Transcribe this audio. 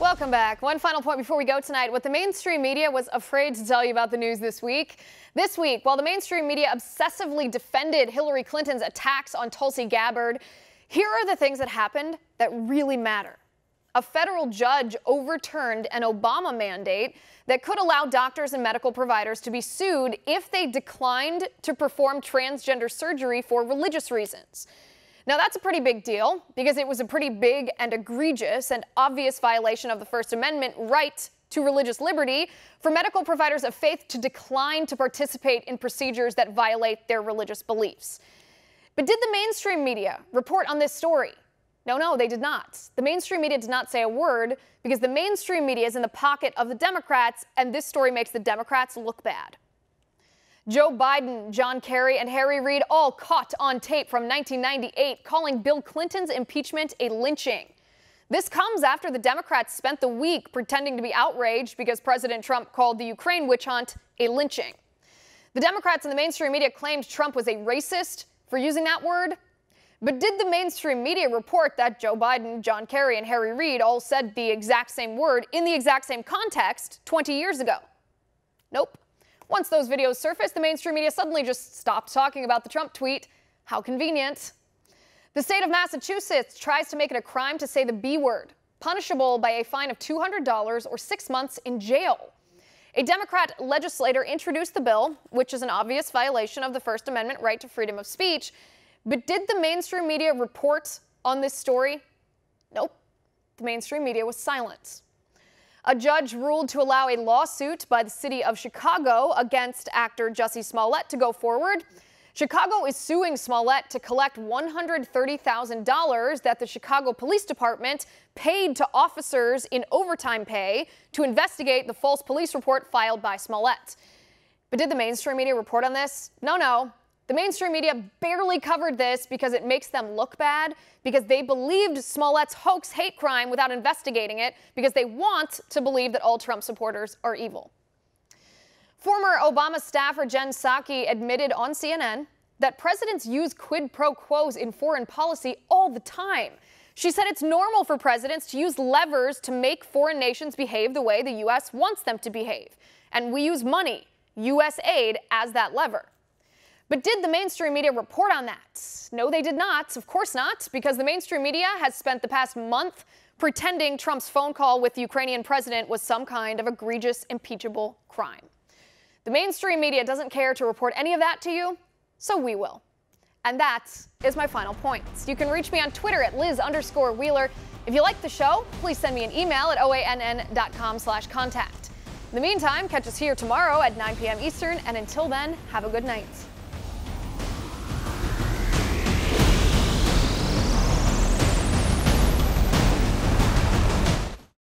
Welcome back. One final point before we go tonight. What the mainstream media was afraid to tell you about the news this week. This week, while the mainstream media obsessively defended Hillary Clinton's attacks on Tulsi Gabbard, here are the things that happened that really matter. A federal judge overturned an Obama mandate that could allow doctors and medical providers to be sued if they declined to perform transgender surgery for religious reasons. Now, that's a pretty big deal because it was a pretty big and egregious and obvious violation of the First Amendment right to religious liberty for medical providers of faith to decline to participate in procedures that violate their religious beliefs. But did the mainstream media report on this story? No, they did not. The mainstream media did not say a word because the mainstream media is in the pocket of the Democrats, and this story makes the Democrats look bad. Joe Biden, John Kerry, and Harry Reid all caught on tape from 1998 calling Bill Clinton's impeachment a lynching. This comes after the Democrats spent the week pretending to be outraged because President Trump called the Ukraine witch hunt a lynching. The Democrats in the mainstream media claimed Trump was a racist for using that word. But did the mainstream media report that Joe Biden, John Kerry, and Harry Reid all said the exact same word in the exact same context 20 years ago? Nope. Once those videos surfaced, the mainstream media suddenly just stopped talking about the Trump tweet. How convenient. The state of Massachusetts tries to make it a crime to say the B word, punishable by a fine of $200 or 6 months in jail. A Democrat legislator introduced the bill, which is an obvious violation of the First Amendment right to freedom of speech. But did the mainstream media report on this story? Nope. The mainstream media was silent. A judge ruled to allow a lawsuit by the city of Chicago against actor Jussie Smollett to go forward. Chicago is suing Smollett to collect $130,000 that the Chicago Police Department paid to officers in overtime pay to investigate the false police report filed by Smollett. But did the mainstream media report on this? No. The mainstream media barely covered this because it makes them look bad, because they believed Smollett's hoax hate crime without investigating it, because they want to believe that all Trump supporters are evil. Former Obama staffer Jen Psaki admitted on CNN that presidents use quid pro quos in foreign policy all the time. She said it's normal for presidents to use levers to make foreign nations behave the way the U.S. wants them to behave. And we use money, U.S. aid, as that lever. But did the mainstream media report on that? No, they did not. Of course not, because the mainstream media has spent the past month pretending Trump's phone call with the Ukrainian president was some kind of egregious, impeachable crime. The mainstream media doesn't care to report any of that to you, so we will. And that is my final point. You can reach me on Twitter at Liz_Wheeler. If you like the show, please send me an email at oann.com/contact. In the meantime, catch us here tomorrow at 9 p.m. Eastern, and until then, have a good night.